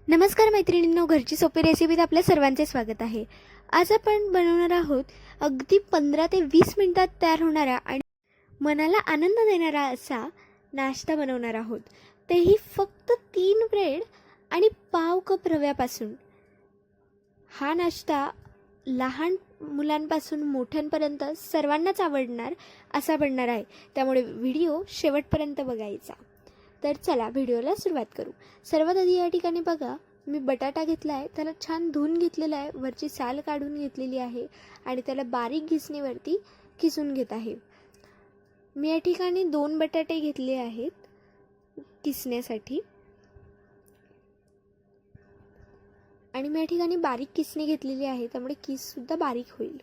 नमस्कार मैत्रिणींनो, घरची सोपी रेसिपीत आपल्या सर्वांचे स्वागत आहे। आज आपण बनवणार आहोत अगदी 15 ते 20 मिनिटात तयार होणारा आणि मनाला आनंद देणारा असा नाश्ता बनवणार आहोत, तेही फक्त 3 ब्रेड आणि पाव कप रव्यापासून। हा नाश्ता लहान मुलांपासून मोठ्यांपर्यंत सर्वांनाच आवडणार असा बनणार आहे, त्यामुळे व्हिडिओ शेवटपर्यंत बघायचा। तर चला व्हिडिओला सुरुवात करू। सर्वात आधी या ठिकाणी बघा, मी बटाटा घेतला आहे, त्याला छान धुवून घेतलेला आहे, वरची साल काढून घेतलेली आहे आणि त्याला बारीक घिसणीवरती किसून घेत आहे। मी या ठिकाणी 2 बटाटे घेतले आहेत किसण्यासाठी आणि मी या ठिकाणी बारीक किसणी घेतलेली आहे, त्यामुळे किस सुद्धा बारीक होईल।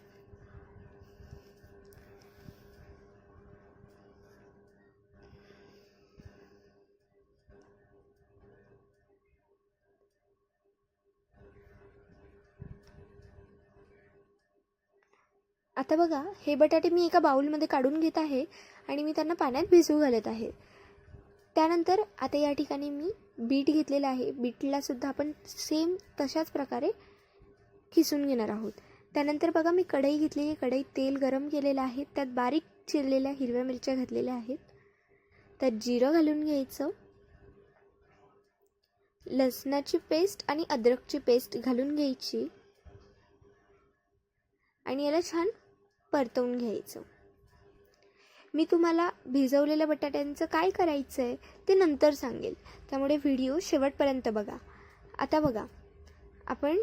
आता बघा, हे बटाटे मी एका बाउलमध्ये काढून घेत आहे आणि मी त्यांना पाण्यात भिजवू घालत आहे। त्यानंतर आता या ठिकाणी मी बीट घेतलेला आहे, बीटला सुद्धा आपण सेम तशाच प्रकारे किसून घेणार आहोत। त्यानंतर बघा, मी कढई घेतलेली, कढईत तेल गरम केलेलं आहे, त्यात बारीक चिरलेल्या हिरव्या मिरच्या घातलेल्या आहेत, त्यात जिरं घालून घ्यायचं, लसणाची पेस्ट आणि अद्रकची पेस्ट घालून घ्यायची आणि याला छान परतवून घ्यायचं। मी तुम्हाला भिजवलेल्या बटाट्यांचं काय करायचं आहे ते नंतर सांगेल, त्यामुळे व्हिडिओ शेवटपर्यंत बघा। आता बघा, आपण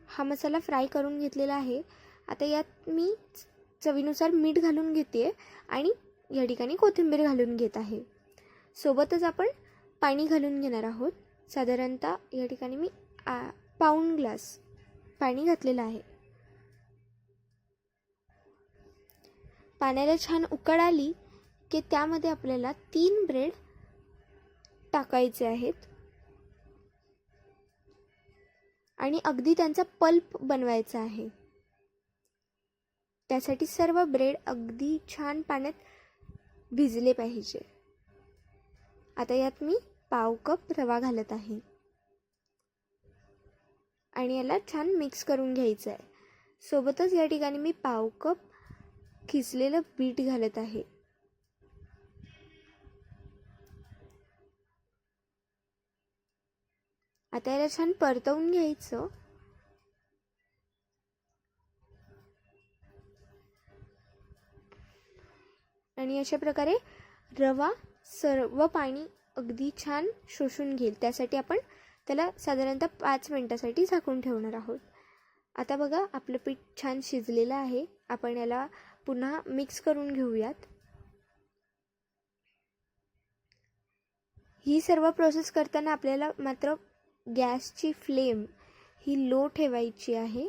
हा मसाला फ्राय करून घेतलेला आहे। आता यात मी चवीनुसार मीठ घालून घेते आणि या ठिकाणी कोथिंबीर घालून घेत आहे। सोबतच आपण पाणी घालून घेणार आहोत। साधारणतः या ठिकाणी मी पाऊण ग्लास पाणी घातलेलं आहे। पाण्याला छान उकळ आली की त्यामध्ये आपल्याला 3 ब्रेड टाकायचे आहेत आणि अगदी त्यांचा पल्प बनवायचा आहे। त्यासाठी सर्व ब्रेड अगदी छान पाण्यात भिजले पाहिजे। आता यात मी पाव कप रवा घालत आहे आणि याला छान मिक्स करून घ्यायचं आहे। सोबतच या ठिकाणी मी पाव कप किसलेलं बीट घालत आहे। आता याला छान परतवून घ्यायचं आणि अशा प्रकारे रवा सर्व पाणी अगदी छान शोषून घेईल। त्यासाठी आपण त्याला साधारणतः 5 मिनिटासाठी झाकून ठेवणार आहोत। आता बघा, आपलं पीठ छान शिजलेलं आहे, आपण याला पुन्हा मिक्स करून घेऊयात। ही सर्व प्रोसेस करताना आपल्याला मात्र गॅसची फ्लेम ही लो ठेवायची आहे।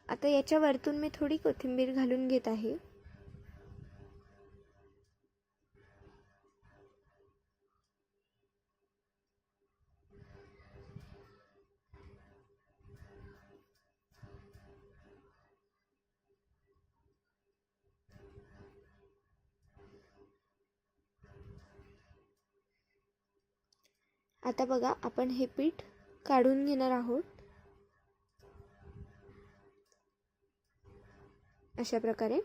आता याच्या वरतून मी थोडी कोथिंबीर घालून घेत आहे। आता बघा, आपण हे पीठ काढून घेणार आहोत अशा प्रकारे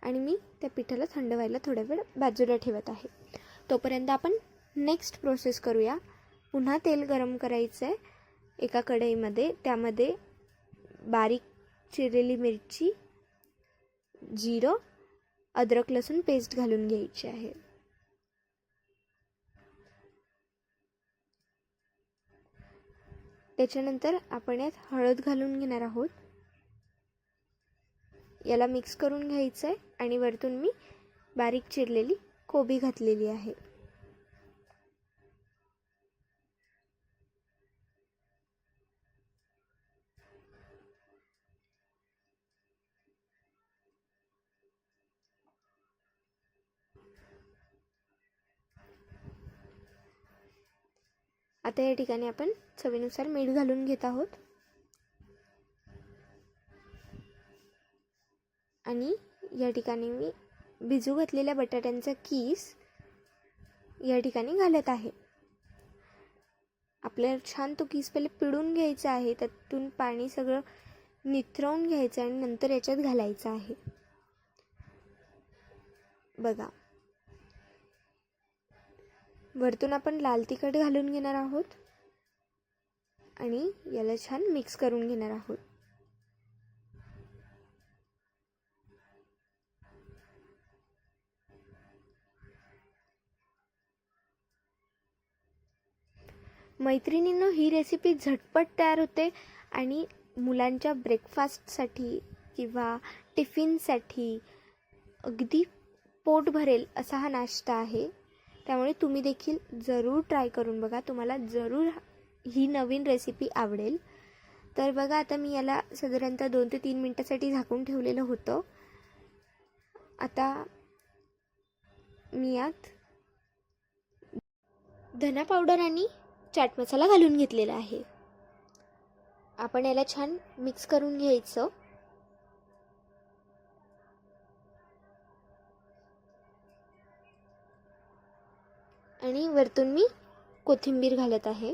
आणि मी त्या पिठाला थंड व्हायला थोडा वेळ बाजूला ठेवत आहे। तोपर्यंत आपण नेक्स्ट प्रोसेस करूया। पुन्हा तेल गरम करायचं आहे एका कढईमध्ये, त्यामध्ये बारीक चिरलेली मिरची, जिरं, अद्रक लसूण पेस्ट घालून घ्यायची आहे। त्याच्यानंतर आपण यात हळद घालून घेणार आहोत, याला मिक्स करून घ्यायचं आहे आणि वरतून मी बारीक चिरलेली कोबी घातलेली आहे। आता या ठिकाणी आपण चवीनुसार मीठ घालून घेत आहोत। आणि या ठिकाणी मी भिजू घातलेल्या बटाट्यांचा कीस या ठिकाणी घालत आहे. आपल्याला छान तो कीस पहिले पिळून घ्यायचा आहे, त्यातून पाणी सगळं निथरवून घ्यायचं आणि नंतर याच्यात घालायचं आहे. बघा, वरतून आपण लाल तिखट घालून घेणार आहोत आणि याला छान मिक्स करून घेणार आहोत. मैत्रिणींनो, ही रेसिपी झटपट तयार होते आणि मुलांच्या ब्रेकफास्टसाठी किंवा टिफिनसाठी अगदी पोट भरेल असा हा नाश्ता आहे. त्यामुळे तुम्ही देखील जरूर ट्राय करून बघा. तुम्हाला जरूर ही नवीन रेसिपी आवडेल. तर बघा, आता मी याला साधारणतः 2 ते 3 मिनिटासाठी झाकून ठेवलेलं होतं. आता मी यात धना पावडर आणि चाट मसाला घालून घेतलेला आहे. आपण याला छान मिक्स करून घ्यायचं. आणि वरतून मी कोथिंबीर घालत आहे.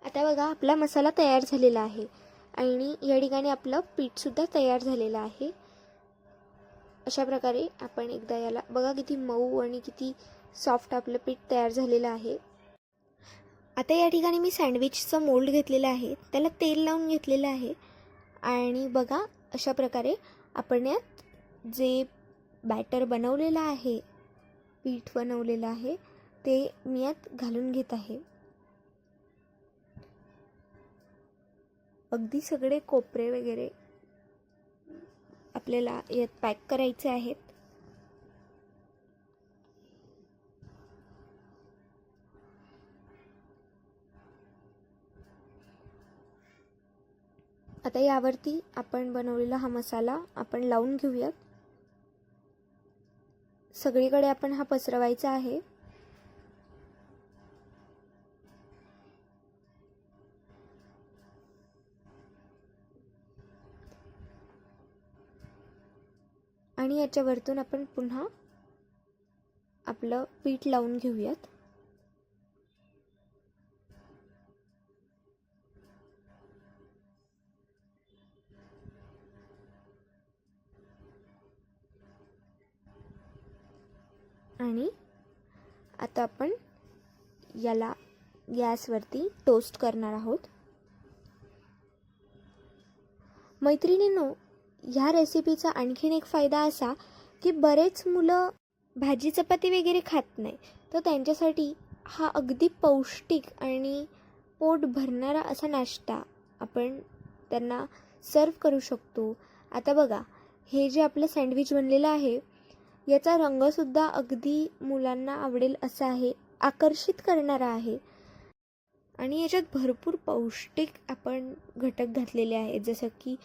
आता बघा, आपला मसाला तयार झालेला आहे आणि या ठिकाणी आपलं पीठसुद्धा तयार झालेलं आहे. अशा प्रकारे आपण एकदा याला बघा, किती मऊ आणि किती सॉफ्ट आपलं पीठ तयार झालेलं आहे. आता या ठिकाणी मी सँडविचचं मोल्ड घेतलेलं आहे, त्याला तेल लावून घेतलेलं आहे आणि बघा, अशा प्रकारे आपण यात जे बॅटर बनवलेलं आहे, पीठ बनवलेलं आहे, ते मी यात घालून घेत आहे. अगदी सगळे कोपरे वगैरे आपल्याला यात पॅक करायचे आहेत. आता यावरती आपण बनवलेला हा मसाला आपण लावून घेऊयात. सगळीकडे आपण हा पसरवायचा आहे. आणि याच्या वरतून आपण पुन्हा आपलं पीठ लावून घेऊयात. आणि आता आपण याला गॅसवरती टोस्ट करणार आहोत. मैत्रिणींनो, ह्या रेसिपीचा आणखीन एक फायदा असा की बरेच मुलं भाजी चपाती वगैरे खात नाही, तर त्यांच्यासाठी हा अगदी पौष्टिक आणि पोट भरणारा असा नाश्ता आपण त्यांना सर्व करू शकतो. आता बघा, हे जे आपलं सँडविच बनलेलं आहे, याचा रंगसुद्धा अगदी मुलांना आवडेल असा आहे, आकर्षित करणारा आहे आणि याच्यात भरपूर पौष्टिक आपण घटक घातलेले आहेत, जसं की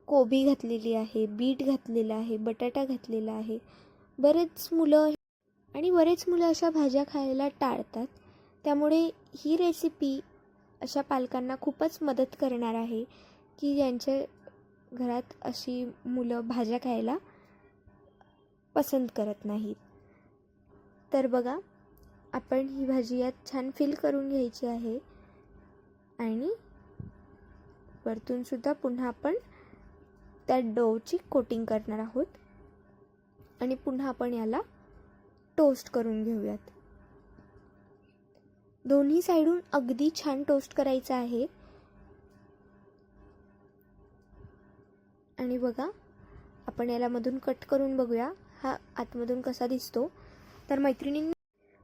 कोबी घातलेली आहे, बीट घातलेला आहे, बटाटा घातलेला आहे. बरेच मुलं अशा भाज्या खायला टाळतात. त्यामुळे ही रेसिपी अशा पालकांना खूपच मदत करणार आहे की ज्यांच्या घरात अशी मुलं भाज्या खायला पसंत करत नाहीत. तर बघा, आपण ही भाजी यात छान फिल करून घ्यायची आहे आणि वरतून सुद्धा पुन्हा आपण त्या डोची कोटिंग करणार आहोत आणि पुन्हा आपण याला टोस्ट करून घेऊयात. दोन्ही साइडून अगदी छान टोस्ट करायचं आहे. आणि बघा, आपण याला मधून कट करून बघूया हा आतमधून कसा दिसतो. तर मैत्रिणींनी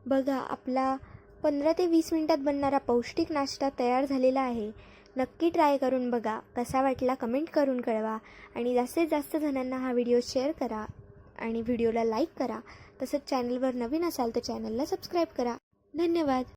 बघा, आपला 15 ते 20 मिनिटात बनणारा पौष्टिक नाश्ता तयार झालेला आहे. नक्की ट्राय करून बघा. कसा वाटला कमेंट करून कळवा आणि जास्तीत जास्त जणांना हा व्हिडिओ शेअर करा आणि व्हिडिओला लाईक करा. तसंच चॅनलवर नवीन असाल तर चॅनलला सबस्क्राईब करा. धन्यवाद.